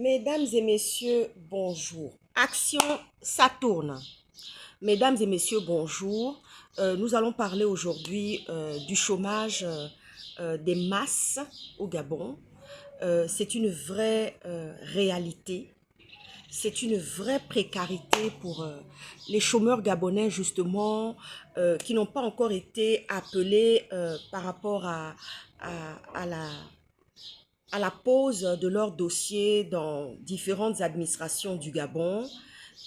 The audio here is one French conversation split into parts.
Mesdames et messieurs, bonjour. Action, ça tourne. Mesdames et messieurs, bonjour. Nous allons parler aujourd'hui du chômage des masses au Gabon. C'est une vraie réalité. C'est une vraie précarité pour les chômeurs gabonais, justement, qui n'ont pas encore été appelés par rapport à la pose de leur dossier dans différentes administrations du Gabon.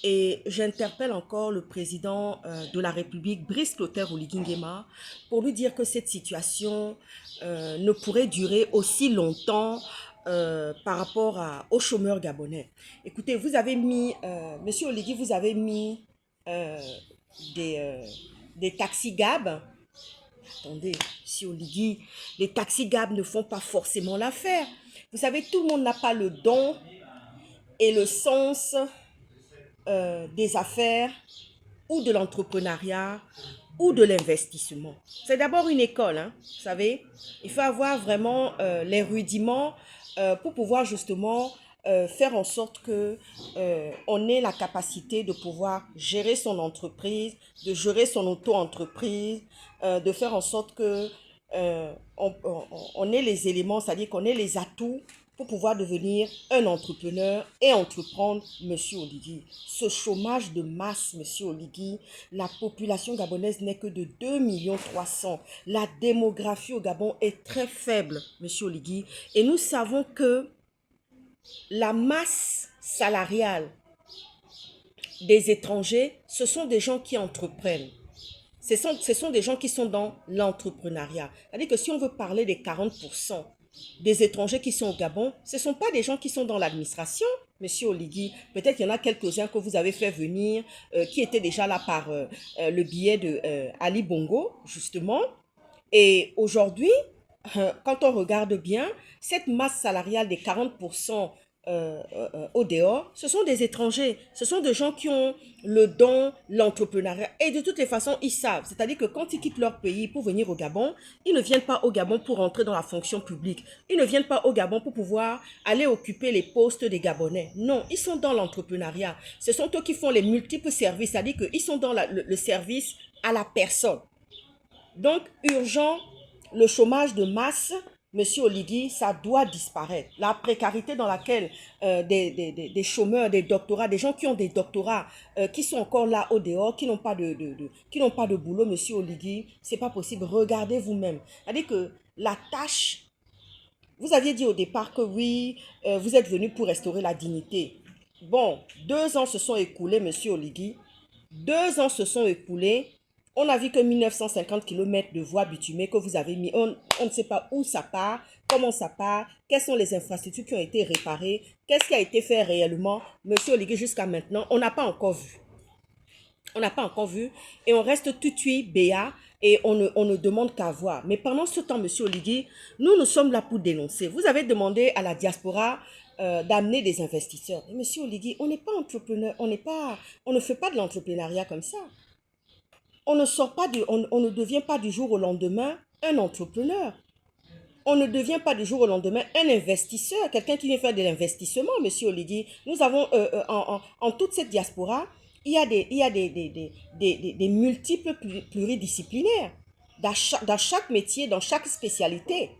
Et j'interpelle encore le président de la République, Brice Clotaire Oligui Nguema, pour lui dire que cette situation ne pourrait durer aussi longtemps par rapport aux chômeurs gabonais. Écoutez, vous avez mis, Monsieur Oligui, vous avez mis euh, des taxis Gab. Attendez, Monsieur Oligui, les taxis Gab ne font pas forcément l'affaire. Vous savez, tout le monde n'a pas le don et le sens des affaires ou de l'entrepreneuriat ou de l'investissement. C'est d'abord une école, hein, vous savez. Il faut avoir vraiment les rudiments pour pouvoir justement faire en sorte que on ait la capacité de pouvoir gérer son entreprise, de gérer son auto-entreprise, de faire en sorte que on ait les éléments, c'est-à-dire qu'on ait les atouts pour pouvoir devenir un entrepreneur et entreprendre, Monsieur Oligui. Ce chômage de masse, Monsieur Oligui, la population gabonaise n'est que de 2,3 millions. La démographie au Gabon est très faible, Monsieur Oligui. Et nous savons que la masse salariale des étrangers, ce sont des gens qui entreprennent. Ce sont des gens qui sont dans l'entrepreneuriat. C'est-à-dire que si on veut parler des 40% des étrangers qui sont au Gabon, ce ne sont pas des gens qui sont dans l'administration, Monsieur Oligui. Peut-être qu'il y en a quelques-uns que vous avez fait venir, qui étaient déjà là par le biais de Ali Bongo, justement. Et aujourd'hui, quand on regarde bien, cette masse salariale des 40% au dehors, ce sont des étrangers, ce sont des gens qui ont le don, l'entrepreneuriat. Et de toutes les façons, ils savent. C'est-à-dire que quand ils quittent leur pays pour venir au Gabon, ils ne viennent pas au Gabon pour entrer dans la fonction publique. Ils ne viennent pas au Gabon pour pouvoir aller occuper les postes des Gabonais. Non, ils sont dans l'entrepreneuriat. Ce sont eux qui font les multiples services, c'est-à-dire qu'ils sont dans le service à la personne. Donc, urgent, le chômage de masse, Monsieur Oligui, ça doit disparaître. La précarité dans laquelle des chômeurs, des doctorats, des gens qui ont des doctorats, qui sont encore là au dehors, qui n'ont pas qui n'ont pas de boulot, Monsieur Oligui, c'est pas possible. Regardez vous-même. C'est-à-dire que la tâche, vous aviez dit au départ que oui, vous êtes venu pour restaurer la dignité. Bon, 2 ans se sont écoulés, Monsieur Oligui. 2 ans se sont écoulés. On a vu que 1950 km de voies bitumées que vous avez mis, on ne sait pas où ça part, comment ça part, quelles sont les infrastructures qui ont été réparées, qu'est-ce qui a été fait réellement. Monsieur Oligui, jusqu'à maintenant, on n'a pas encore vu. On n'a pas encore vu et on reste tutui, béat et on ne demande qu'à voir. Mais pendant ce temps, Monsieur Oligui, nous sommes là pour dénoncer. Vous avez demandé à la diaspora d'amener des investisseurs. Et Monsieur Oligui, on n'est pas entrepreneur, on ne fait pas de l'entrepreneuriat comme ça. On ne devient pas du jour au lendemain un entrepreneur. On ne devient pas du jour au lendemain un investisseur, quelqu'un qui vient faire de l'investissement, Monsieur Oligui. Nous avons, en toute cette diaspora, il y a des multiples pluridisciplinaires dans chaque métier, dans chaque spécialité.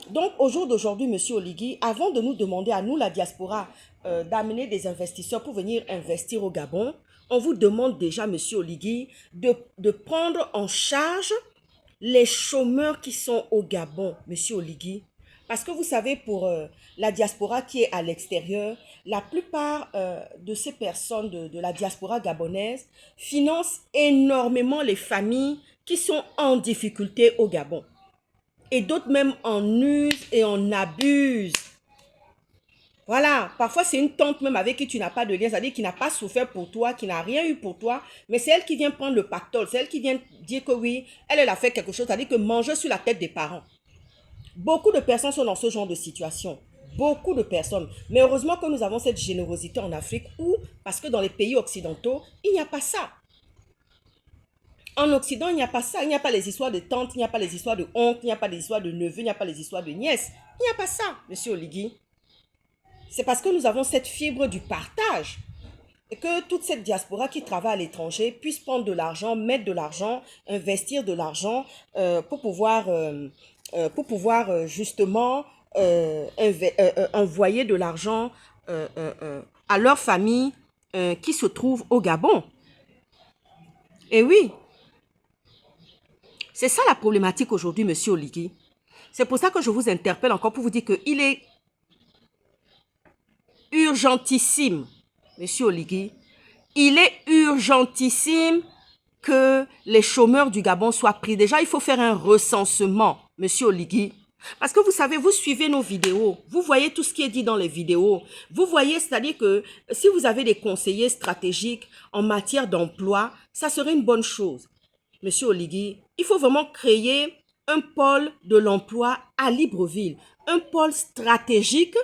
Donc, au jour d'aujourd'hui, Monsieur Oligui, avant de nous demander à nous, la diaspora, d'amener des investisseurs pour venir investir au Gabon, on vous demande déjà, Monsieur Oligui, de prendre en charge les chômeurs qui sont au Gabon, Monsieur Oligui. Parce que vous savez, pour la diaspora qui est à l'extérieur, la plupart de ces personnes de la diaspora gabonaise financent énormément les familles qui sont en difficulté au Gabon. Et d'autres même en usent et en abusent. Voilà, parfois c'est une tante même avec qui tu n'as pas de lien, c'est-à-dire qui n'a pas souffert pour toi, qui n'a rien eu pour toi, mais c'est elle qui vient prendre le pactole, c'est elle qui vient dire que oui, elle a fait quelque chose, c'est-à-dire que manger sur la tête des parents. Beaucoup de personnes sont dans ce genre de situation. Beaucoup de personnes. Mais heureusement que nous avons cette générosité en Afrique où, parce que dans les pays occidentaux, il n'y a pas ça. En Occident, il n'y a pas ça. Il n'y a pas les histoires de tantes, il n'y a pas les histoires de oncles, il n'y a pas les histoires de neveux, il n'y a pas les histoires de nièces. Il n'y a pas ça, Monsieur Oligui. c'est parce que nous avons cette fibre du partage. Et que toute cette diaspora qui travaille à l'étranger puisse prendre de l'argent, mettre de l'argent, investir de l'argent pour pouvoir justement envoyer de l'argent à leur famille qui se trouve au Gabon. Et oui, c'est ça la problématique aujourd'hui, monsieur Oligui. C'est pour ça que je vous interpelle encore pour vous dire qu'il est urgentissime, monsieur Oligui, il est urgentissime que les chômeurs du Gabon soient pris. Déjà, il faut faire un recensement, monsieur Oligui. Parce que vous savez, vous suivez nos vidéos, vous voyez tout ce qui est dit dans les vidéos. Vous voyez, c'est-à-dire que si vous avez des conseillers stratégiques en matière d'emploi, ça serait une bonne chose. Monsieur Oligui, il faut vraiment créer un pôle de l'emploi à Libreville, un pôle stratégique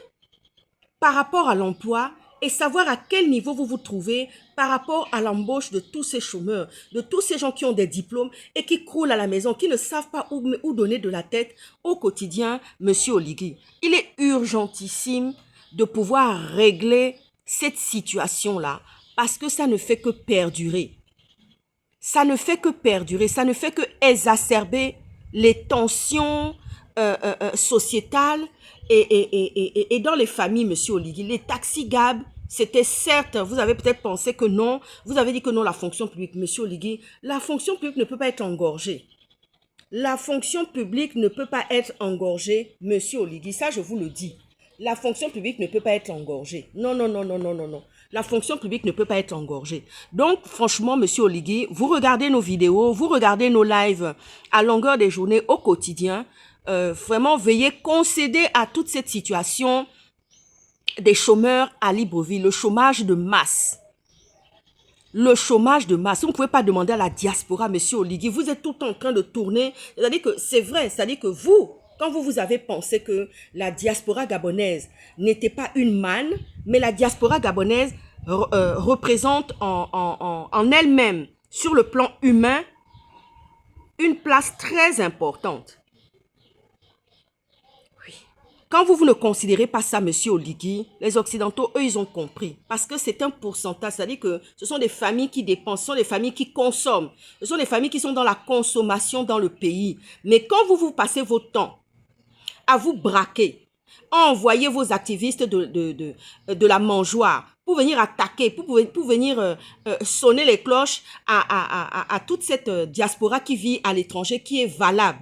par rapport à l'emploi et savoir à quel niveau vous vous trouvez par rapport à l'embauche de tous ces chômeurs, de tous ces gens qui ont des diplômes et qui croulent à la maison, qui ne savent pas où donner de la tête au quotidien, monsieur Oligui. Il est urgentissime de pouvoir régler cette situation-là parce que ça ne fait que perdurer. Ça ne fait que perdurer, ça ne fait que exacerber les tensions sociétales et dans les familles, monsieur Oligui. Les taxis Gab, c'était certes, vous avez peut-être pensé que non, vous avez dit que non, la fonction publique, monsieur Oligui, la fonction publique ne peut pas être engorgée. La fonction publique ne peut pas être engorgée, monsieur Oligui, ça je vous le dis. La fonction publique ne peut pas être engorgée. Non, non, non, non, non, non, non. La fonction publique ne peut pas être engorgée. Donc, franchement, monsieur Oligui, vous regardez nos vidéos, vous regardez nos lives à longueur des journées au quotidien. Vraiment, veuillez concéder à toute cette situation des chômeurs à Libreville, le chômage de masse. Le chômage de masse. Vous ne pouvez pas demander à la diaspora, monsieur Oligui, vous êtes tout le temps en train de tourner. C'est-à-dire que c'est vrai, c'est-à-dire que vous, quand vous avez pensé que la diaspora gabonaise n'était pas une manne, mais la diaspora gabonaise représente en elle-même, sur le plan humain, une place très importante. Oui. Quand vous ne considérez pas ça, monsieur Oligui, les Occidentaux, eux, ils ont compris. Parce que c'est un pourcentage, c'est-à-dire que ce sont des familles qui dépensent, ce sont des familles qui consomment, ce sont des familles qui sont dans la consommation dans le pays. Mais quand vous passez votre temps à vous braquer, à envoyer vos activistes de la mangeoire pour venir attaquer, pour venir sonner les cloches à toute cette diaspora qui vit à l'étranger, qui est valable.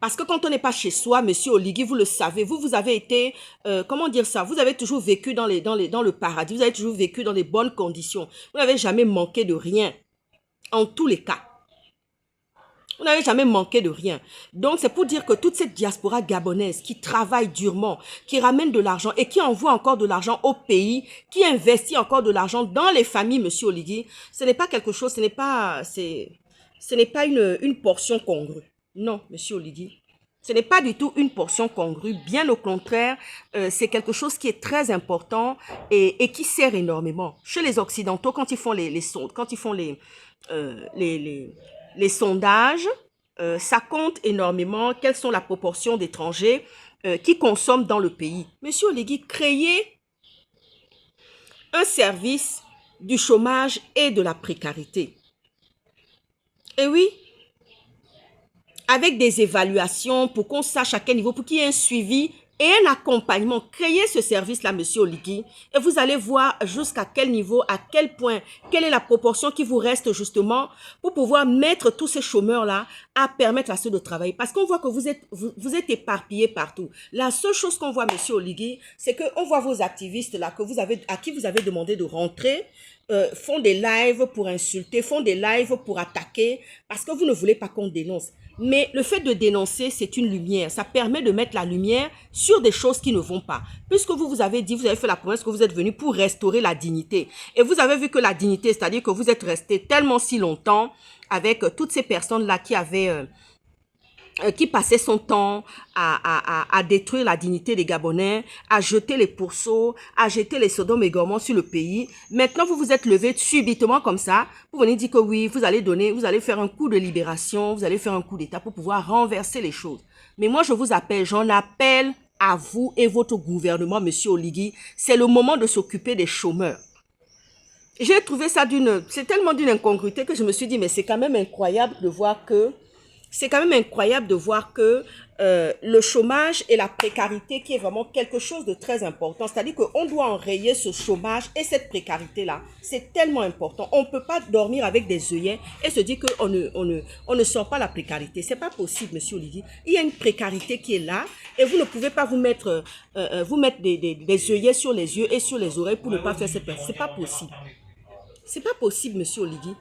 Parce que quand on n'est pas chez soi, monsieur Oligui, vous le savez, vous avez été, comment dire ça, vous avez toujours vécu dans le paradis, vous avez toujours vécu dans les bonnes conditions. Vous n'avez jamais manqué de rien, en tous les cas. Vous n'avez jamais manqué de rien. Donc, c'est pour dire que toute cette diaspora gabonaise qui travaille durement, qui ramène de l'argent et qui envoie encore de l'argent au pays, qui investit encore de l'argent dans les familles, monsieur Oligui, ce n'est pas quelque chose, ce n'est pas une portion congrue. Non, monsieur Oligui. Ce n'est pas du tout une portion congrue. Bien au contraire, c'est quelque chose qui est très important et qui sert énormément. Chez les Occidentaux, quand ils font les sondages, ça compte énormément. Quelles sont la proportion d'étrangers qui consomment dans le pays? Monsieur Oligui, créez un service du chômage et de la précarité. Et oui, avec des évaluations pour qu'on sache à quel niveau, pour qu'il y ait un suivi et un accompagnement. Créez ce service-là, monsieur Oligui, et vous allez voir jusqu'à quel niveau, à quel point, quelle est la proportion qui vous reste justement pour pouvoir mettre tous ces chômeurs-là à permettre à ceux de travailler. Parce qu'on voit que vous êtes éparpillés partout. La seule chose qu'on voit, monsieur Oligui, c'est qu'on voit vos activistes-là à qui vous avez demandé de rentrer, font des lives pour insulter, font des lives pour attaquer, parce que vous ne voulez pas qu'on dénonce. Mais le fait de dénoncer, c'est une lumière. Ça permet de mettre la lumière sur des choses qui ne vont pas. Puisque vous avez dit, vous avez fait la promesse que vous êtes venu pour restaurer la dignité. Et vous avez vu que la dignité, c'est-à-dire que vous êtes resté tellement si longtemps avec toutes ces personnes-là qui passait son temps à détruire la dignité des Gabonais, à jeter les pourceaux, à jeter les Sodomes et Gomorrhe sur le pays. Maintenant, vous vous êtes levé subitement comme ça pour venir dire que oui, vous allez faire un coup de libération, vous allez faire un coup d'État pour pouvoir renverser les choses. Mais moi, je vous appelle, j'en appelle à vous et votre gouvernement, monsieur Oligui, c'est le moment de s'occuper des chômeurs. J'ai trouvé ça c'est tellement d'une incongruité que je me suis dit, mais c'est quand même incroyable de voir que, le chômage et la précarité qui est vraiment quelque chose de très important. C'est-à-dire qu'on doit enrayer ce chômage et cette précarité-là. C'est tellement important. On ne peut pas dormir avec des œillets et se dire qu'on ne sort pas la précarité. C'est pas possible, monsieur Olivier. Il y a une précarité qui est là et vous ne pouvez pas vous mettre des œillets sur les yeux et sur les oreilles pour ne pas faire cette précarité. C'est pas possible. C'est pas possible, monsieur Oligui.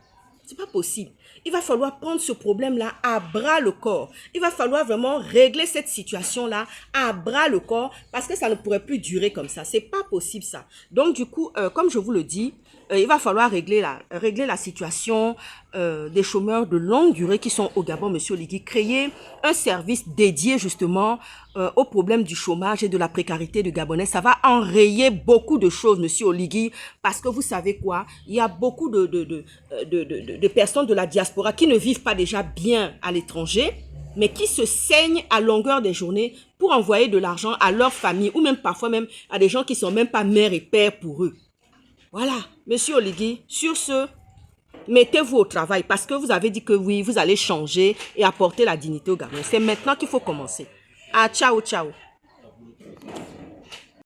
C'est pas possible. Il va falloir prendre ce problème-là à bras le corps. Il va falloir vraiment régler cette situation-là à bras le corps parce que ça ne pourrait plus durer comme ça. C'est pas possible ça. Donc du coup, comme je vous le dis, il va falloir régler la situation des chômeurs de longue durée qui sont au Gabon, monsieur Oligui. Créer un service dédié justement au problème du chômage et de la précarité du Gabonais. Ça va enrayer beaucoup de choses, monsieur Oligui, parce que vous savez quoi, il y a beaucoup de personnes de la diaspora qui ne vivent pas déjà bien à l'étranger, mais qui se saignent à longueur des journées pour envoyer de l'argent à leur famille ou même parfois même à des gens qui ne sont même pas mères et pères pour eux. Voilà, monsieur Oligui, sur ce, mettez-vous au travail parce que vous avez dit que oui, vous allez changer et apporter la dignité au Gabon. C'est maintenant qu'il faut commencer. Ah, ciao, ciao.